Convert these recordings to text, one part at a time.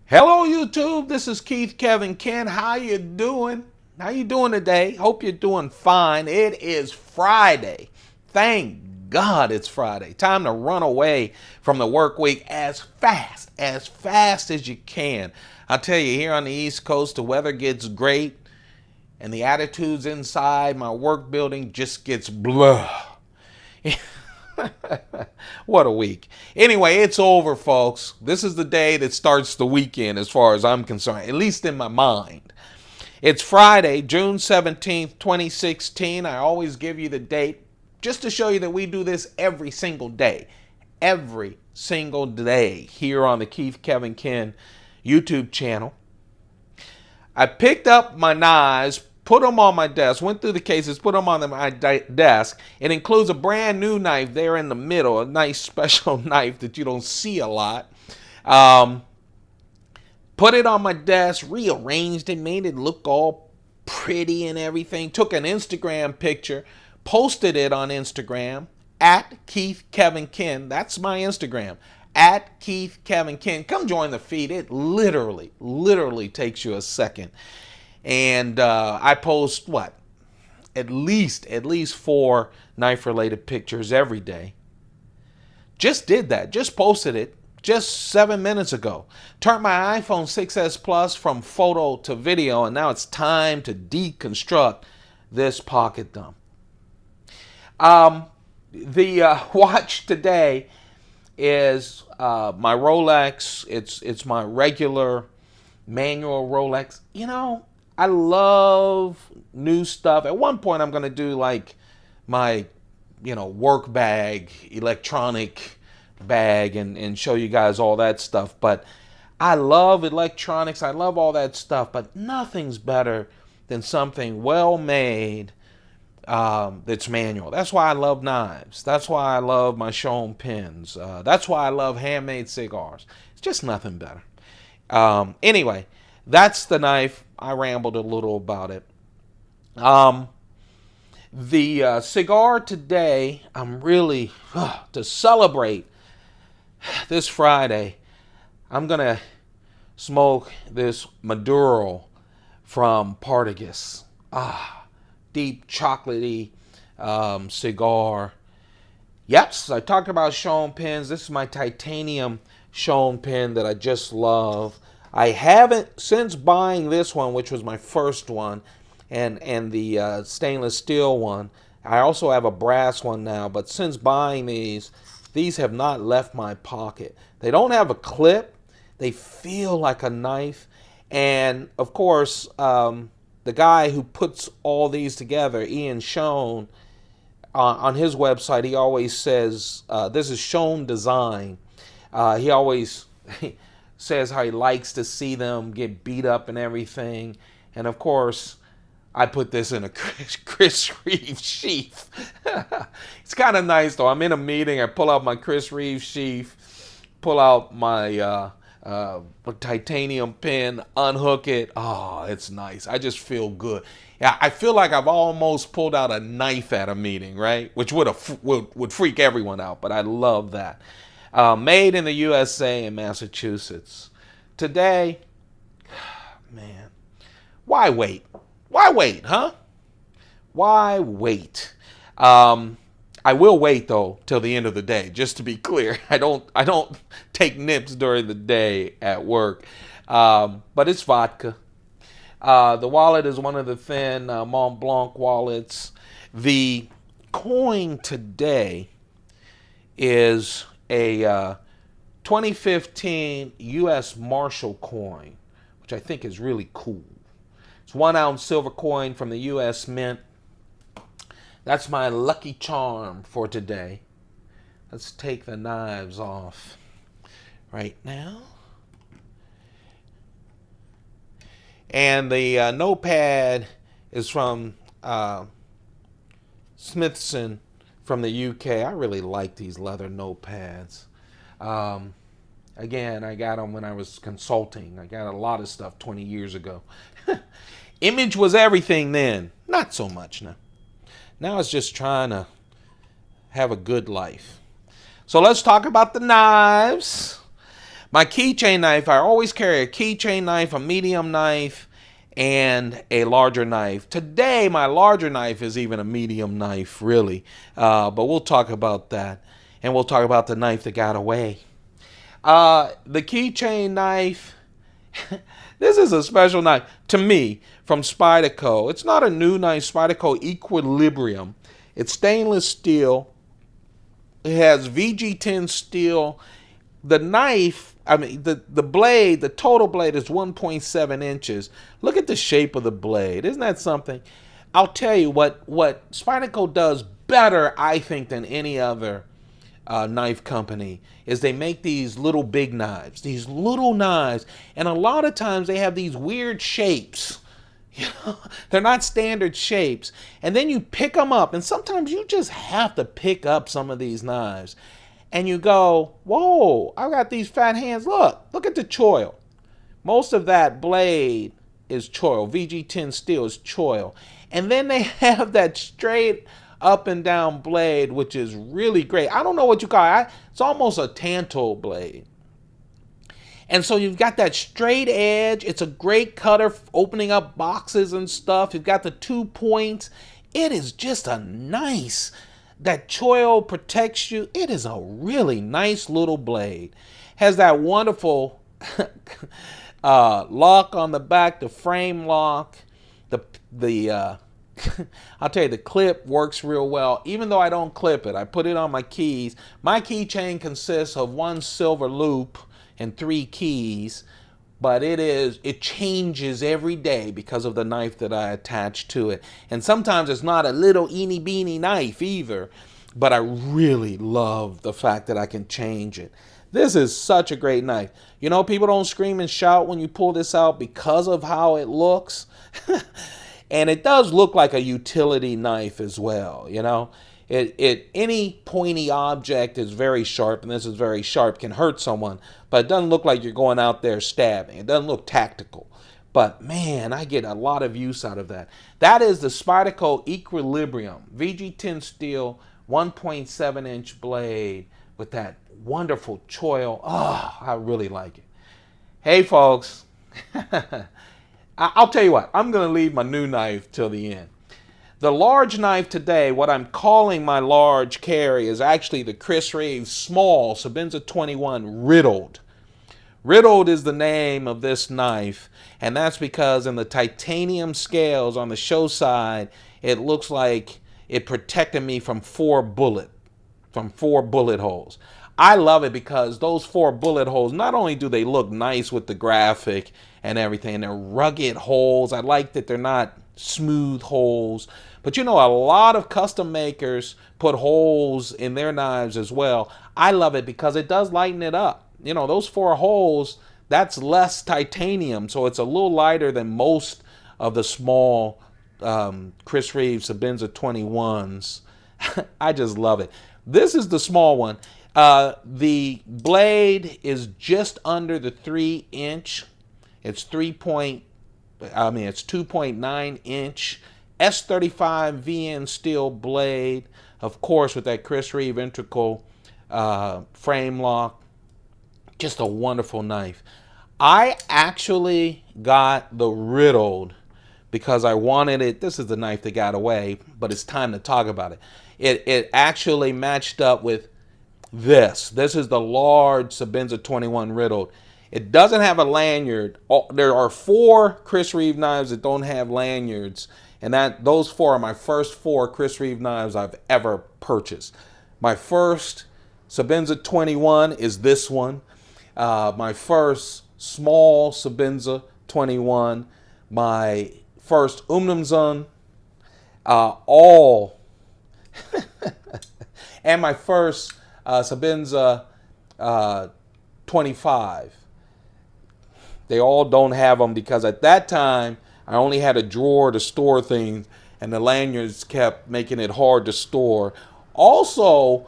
Hello YouTube, this is Keith Kevin Ken. How you doing? How you doing today? Hope you're doing fine. It is Friday. Thank God it's Friday. Time to run away from the work week as fast as you can. I'll tell you, here on the East Coast, the weather gets great and the attitudes inside my work building just gets blah. What a week. Anyway, it's over, folks. This is the day that starts the weekend as far as I'm concerned, at least in my mind. It's Friday, June 17th, 2016. I always give you the date just to show you that we do this every single day. Every single day here on the Keith Kevin Ken YouTube channel. I picked up my knives, put them on my desk, went through the cases, put them on my desk. It includes a brand new knife there in the middle, a nice special knife that you don't see a lot. Put it on my desk, rearranged it, made it look all pretty and everything. Took an Instagram picture, posted it on Instagram, at Keith Kevin Ken. That's my Instagram, at Keith Kevin Ken. Come join the feed. It literally takes you a second. And I post at least 4 knife-related pictures every day. Just did that. Just posted it just 7 minutes ago. Turned my iPhone 6S Plus from photo to video, and now it's time to deconstruct this pocket dump. The watch today is my Rolex. It's my regular manual Rolex. You know, I love new stuff. At one point, I'm going to do like my, work bag, electronic bag, and show you guys all that stuff. But I love electronics. I love all that stuff. But nothing's better than something well made that's manual. That's why I love knives. That's why I love my Schoen pens. That's why I love handmade cigars. It's just nothing better. Anyway, that's the knife. I rambled a little about it. The cigar today, I'm really, to celebrate this Friday, I'm going to smoke this Maduro from Partagas. Deep chocolatey cigar. Yes, I talked about Schoen pens. This is my titanium Schoen pen that I just love. I haven't, since buying this one, which was my first one, and the stainless steel one. I also have a brass one now, but since buying these have not left my pocket. They don't have a clip. They feel like a knife. And, of course, the guy who puts all these together, Ian Schoen, on his website, he always says, this is Schoen design. He always says how he likes to see them get beat up and everything. And of course, I put this in a Chris Reeve sheath. It's kind of nice though. I'm in a meeting, I pull out my Chris Reeve sheath, pull out my titanium pen, unhook it. Oh, it's nice. I just feel good. Yeah, I feel like I've almost pulled out a knife at a meeting, right? Which would freak everyone out, but I love that. Made in the USA in Massachusetts. Today, man, why wait? Why wait, huh? Why wait? I will wait though till the end of the day. Just to be clear, I don't take nips during the day at work. But it's vodka. The wallet is one of the thin Mont Blanc wallets. The coin today is a 2015 U.S. Marshall coin, which I think is really cool. It's 1 ounce silver coin from the U.S. Mint. That's my lucky charm for today. Let's take the knives off right now. And the notepad is from Smithson from the UK. I really like these leather notepads. Again, I got them when I was consulting. I got a lot of stuff 20 years ago. Image was everything then. Not so much now. Now it's just trying to have a good life. So let's talk about the knives. My keychain knife, I always carry a keychain knife, a medium knife, and a larger knife. Today, my larger knife is even a medium knife, really. But we'll talk about that. And we'll talk about the knife that got away. The keychain knife, this is a special knife to me from Spyderco. It's not a new knife, Spyderco Equilibrium. It's stainless steel. It has VG10 steel. The knife, the blade, the total blade is 1.7 inches. Look at the shape of the blade. Isn't that something? I'll tell you what Spyderco does better, I think, than any other knife company is they make these little big knives, these little knives, and a lot of times they have these weird shapes. You know, they're not standard shapes, and then you pick them up, and sometimes you just have to pick up some of these knives, and you go, whoa, I got these fat hands. Look at the choil. Most of that blade is choil. VG10 steel is choil, and then they have that straight up and down blade, which is really great. I don't know what you call it. It's almost a tanto blade. And so you've got that straight edge. It's a great cutter for opening up boxes and stuff. You've got the 2 points. It is just a nice, that choil protects you. It is a really nice little blade. Has that wonderful lock on the back, the frame lock. I'll tell you, the clip works real well. Even though I don't clip it, I put it on my keys. My keychain consists of 1 silver loop and 3 keys, but it changes every day because of the knife that I attach to it. And sometimes it's not a little eeny beeny knife either, but I really love the fact that I can change it. This is such a great knife. You know, people don't scream and shout when you pull this out because of how it looks. And it does look like a utility knife as well, you know. Any pointy object is very sharp, and this is very sharp, can hurt someone, but it doesn't look like you're going out there stabbing. It doesn't look tactical. But man, I get a lot of use out of that. That is the Spyderco Equilibrium, VG10 steel, 1.7 inch blade with that wonderful choil. Oh, I really like it. Hey folks. I'll tell you what, I'm going to leave my new knife till the end. The large knife today, what I'm calling my large carry, is actually the Chris Reeve small Sebenza 21 Riddled. Riddled is the name of this knife, and that's because in the titanium scales on the show side, it looks like it protected me from 4 bullet holes. I love it because those 4 bullet holes, not only do they look nice with the graphic and everything, they're rugged holes. I like that they're not smooth holes. But you know, a lot of custom makers put holes in their knives as well. I love it because it does lighten it up. You know, those 4 holes, that's less titanium, so it's a little lighter than most of the small Chris Reeve Sebenza 21s. I just love it. This is the small one. The blade is just under the 3 inch. It's 2.9 inch S35 VN steel blade, of course, with that Chris Reeve integral frame lock. Just a wonderful knife. I actually got the Riddled because I wanted it. This is the knife that got away, but it's time to talk about it. It actually matched up with this. This is the large Sebenza 21 Riddled. It doesn't have a lanyard. There are 4 Chris Reeve knives that don't have lanyards, and those 4 are my first 4 Chris Reeve knives I've ever purchased. My first Sebenza 21 is this one. My first small Sebenza 21. My first Umnumzun. And my first Sebenza 25. They all don't have them because at that time I only had a drawer to store things, and the lanyards kept making it hard to store. Also,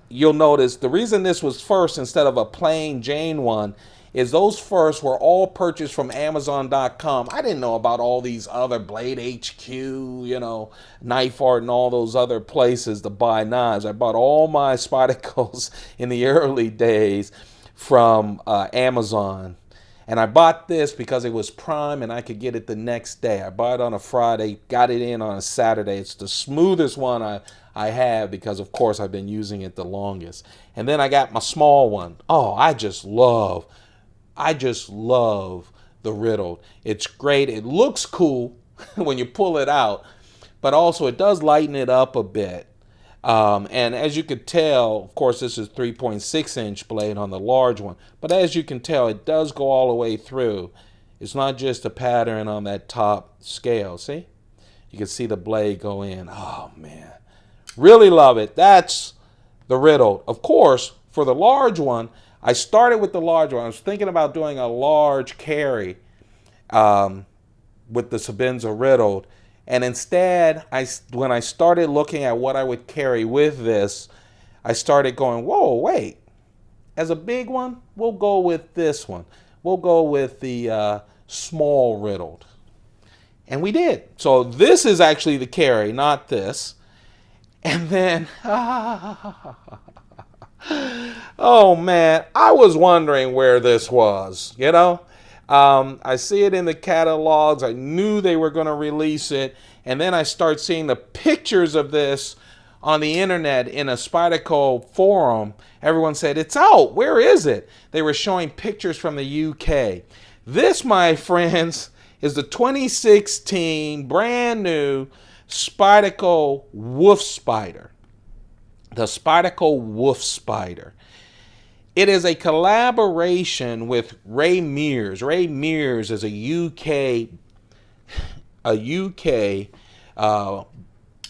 you'll notice the reason this was first instead of a plain Jane one is those first were all purchased from Amazon.com. I didn't know about all these other Blade HQ, you know, Knife Art and all those other places to buy knives. I bought all my Spydercos in the early days from Amazon. And I bought this because it was Prime and I could get it the next day. I bought it on a Friday, got it in on a Saturday. It's the smoothest one I have because, of course, I've been using it the longest. And then I got my small one. Oh, I just love the Riddled. It's great. It looks cool when you pull it out, but also it does lighten it up a bit. And as you could tell, of course, this is 3.6-inch blade on the large one. But as you can tell, it does go all the way through. It's not just a pattern on that top scale. See? You can see the blade go in. Oh, man. Really love it. That's the Riddled. Of course, for the large one, I started with the large one. I was thinking about doing a large carry with the Sebenza Riddled. And instead, when I started looking at what I would carry with this, I started going, whoa, wait. As a big one, we'll go with this one. We'll go with the small Riddled. And we did. So this is actually the carry, not this. And then, oh man, I was wondering where this was, you know? I see it in the catalogs. I knew they were going to release it. And then I start seeing the pictures of this on the internet in a Spyderco forum. Everyone said, it's out. Where is it? They were showing pictures from the UK. This, my friends, is the 2016 brand new Spyderco Wolfspyder. The Spyderco Wolfspyder. It is a collaboration with Ray Mears. Ray Mears is a UK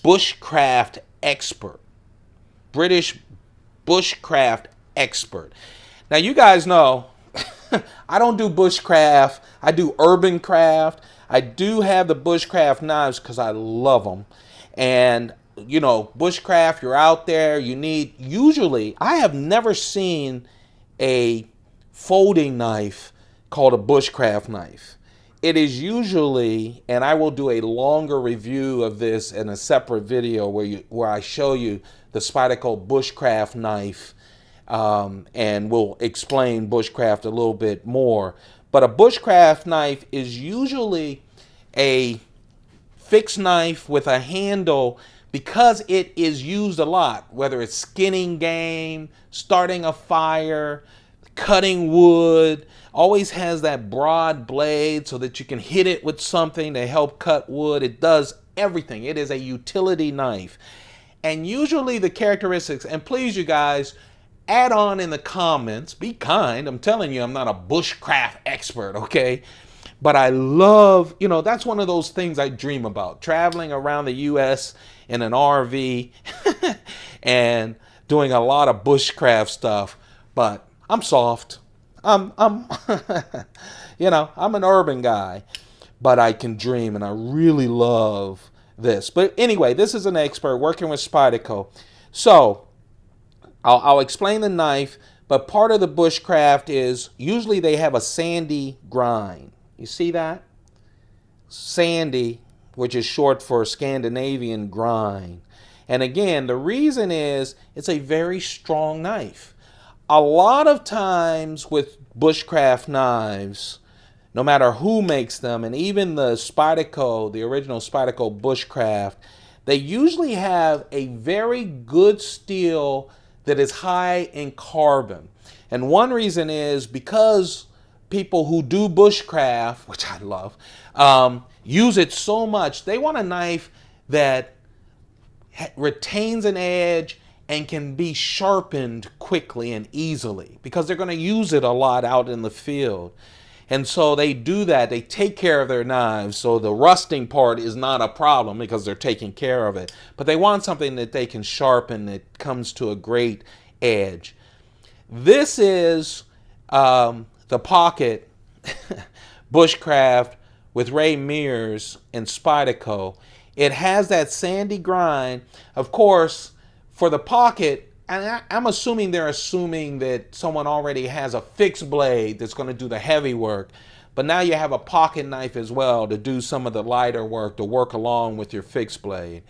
bushcraft expert, British bushcraft expert. Now you guys know I don't do bushcraft. I do urban craft. I do have the bushcraft knives because I love them. And you know, bushcraft, you're out there, you need, usually, I have never seen a folding knife called a bushcraft knife. It is usually, and I will do a longer review of this in a separate video where I show you the Spyderco bushcraft knife, and we'll explain bushcraft a little bit more. But a bushcraft knife is usually a fixed knife with a handle, because it is used a lot, whether it's skinning game, starting a fire, cutting wood, always has that broad blade so that you can hit it with something to help cut wood. It does everything. It is a utility knife. And usually the characteristics, and please you guys, add on in the comments, be kind. I'm telling you, I'm not a bushcraft expert, okay? But I love, you know, that's one of those things I dream about, traveling around the U.S. in an RV and doing a lot of bushcraft stuff. But I'm soft. I'm you know, I'm an urban guy, but I can dream, and I really love this. But anyway, this is an expert working with Spyderco. So I'll explain the knife, but part of the bushcraft is usually they have a sandy grind. You see that? Sandy, which is short for Scandinavian grind. And again, the reason is it's a very strong knife. A lot of times with bushcraft knives, no matter who makes them, and even the Spyderco, the original Spyderco bushcraft, they usually have a very good steel that is high in carbon. And one reason is because people who do bushcraft, which I love, use it so much. They want a knife that retains an edge and can be sharpened quickly and easily because they're going to use it a lot out in the field. And so they do that. They take care of their knives, so the rusting part is not a problem because they're taking care of it. But they want something that they can sharpen that comes to a great edge. This is the pocket bushcraft with Ray Mears and Spyderco. It has that sandy grind. Of course, for the pocket, and I'm assuming they're assuming that someone already has a fixed blade that's going to do the heavy work. But now you have a pocket knife as well to do some of the lighter work, to work along with your fixed blade.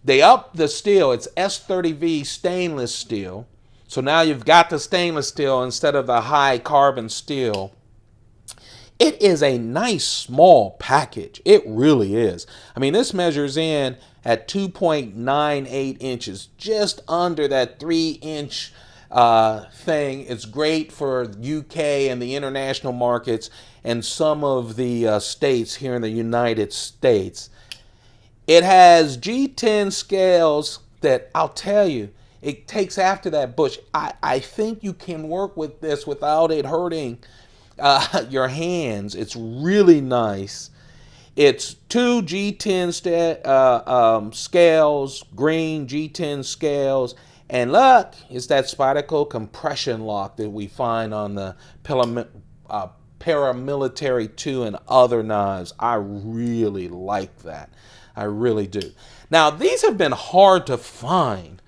They up the steel. It's S30V stainless steel. So now you've got the stainless steel instead of the high carbon steel. It is a nice small package. It really is. I mean, this measures in at 2.98 inches, just under that 3-inch thing. It's great for UK and the international markets and some of the states here in the United States. It has G10 scales that, I'll tell you, it takes after that bush. I think you can work with this without it hurting your hands. It's really nice. It's two G10 scales, green G10 scales, and look, it's that Spyderco compression lock that we find on the Paramilitary 2 and other knives. I really like that. I really do. Now, these have been hard to find.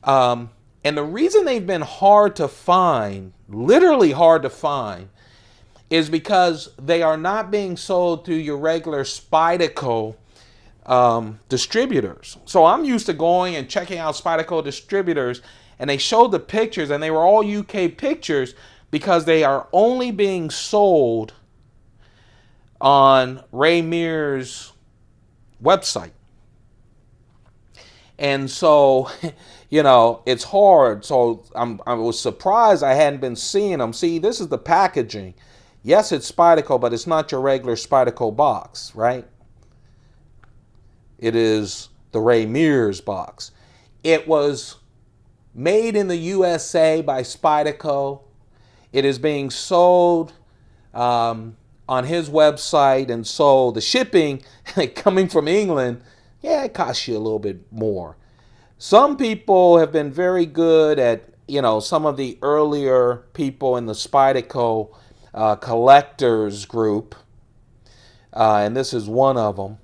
And the reason they've been hard to find, literally hard to find, is because they are not being sold through your regular Spyderco distributors. So I'm used to going and checking out Spyderco distributors, and they showed the pictures, and they were all UK pictures because they are only being sold on Ray Mears' website. And so, you know, it's hard. So I was surprised I hadn't been seeing them. See, this is the packaging. Yes, it's Spyderco, but it's not your regular Spyderco box, right? It is the Ray Mears box. It was made in the USA by Spyderco. It is being sold on his website, and so the shipping coming from England, yeah, it costs you a little bit more. Some people have been very good at, you know, some of the earlier people in the Spyderco collectors group, and this is one of them,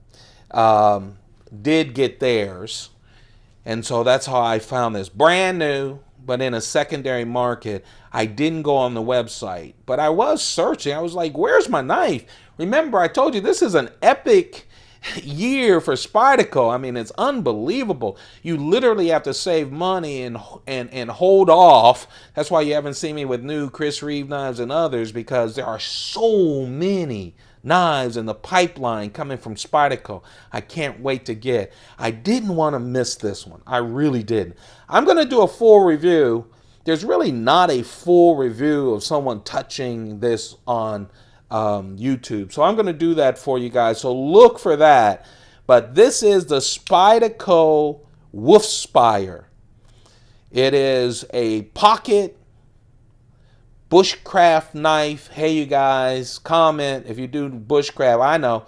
did get theirs. And so that's how I found this. Brand new, but in a secondary market. I didn't go on the website, but I was searching. I was like, where's my knife? Remember, I told you this is an epic year for Spyderco. I mean, it's unbelievable. You literally have to save money and hold off. That's why you haven't seen me with new Chris Reeve knives and others, because there are so many knives in the pipeline coming from Spyderco. I can't wait to get. I didn't want to miss this one. I really didn't. I'm going to do a full review. There's really not a full review of someone touching this on YouTube. So I'm going to do that for you guys. So look for that. But this is the Spyderco Wolfspyder. It is a pocket bushcraft knife. Hey, you guys, comment if you do bushcraft. I know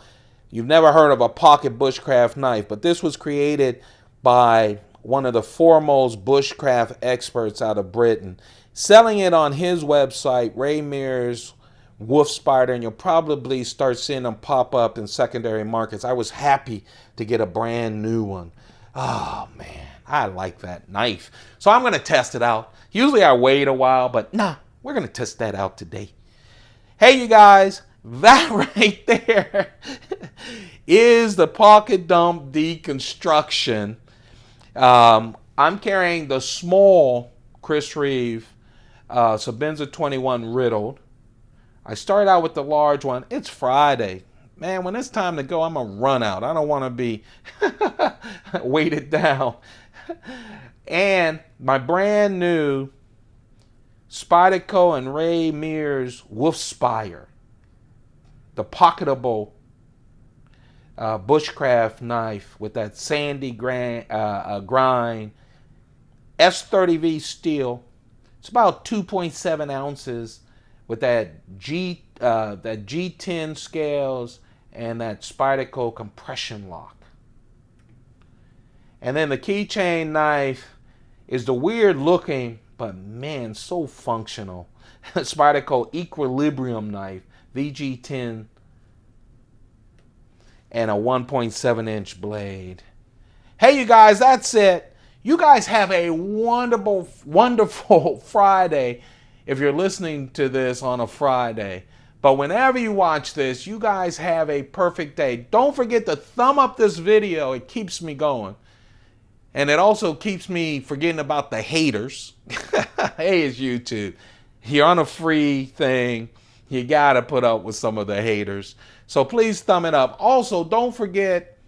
you've never heard of a pocket bushcraft knife, but this was created by one of the foremost bushcraft experts out of Britain, selling it on his website, Ray Mears Wolfspyder, and you'll probably start seeing them pop up in secondary markets. I was happy to get a brand new one. Oh man, I like that knife. So I'm going to test it out. Usually I wait a while, but nah, we're going to test that out today. Hey, you guys, that right there is the Pocket Dump Deconstruction. I'm carrying the small Chris Reeve Sebenza 21 Riddled. I started out with the large one. It's Friday. Man, when it's time to go, I'm going to run out. I don't want to be weighted down. And my brand new Spyderco and Ray Mears Wolfspyder, the pocketable bushcraft knife with that sandy grind, S30V steel. It's about 2.7 ounces with that G10 scales and that Spyderco compression lock. And then the Keychain knife is the weird looking, but man, so functional, Spyderco Equilibrium knife, VG10, and a 1.7 inch blade. Hey, you guys, that's it. You guys have a wonderful, wonderful Friday if you're listening to this on a Friday. But whenever you watch this, you guys have a perfect day. Don't forget to thumb up this video. It keeps me going. And it also keeps me forgetting about the haters. Hey, it's YouTube. You're on a free thing. You got to put up with some of the haters. So please thumb it up. Also, don't forget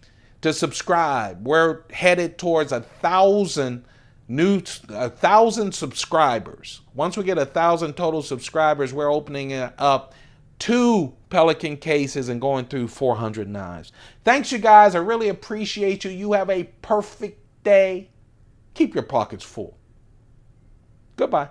to subscribe. We're headed towards 1,000 subscribers. Once we get 1,000 total subscribers, we're opening up 2 Pelican cases and going through 400 knives. Thanks, you guys. I really appreciate you. You have a perfect day. Keep your pockets full. Goodbye.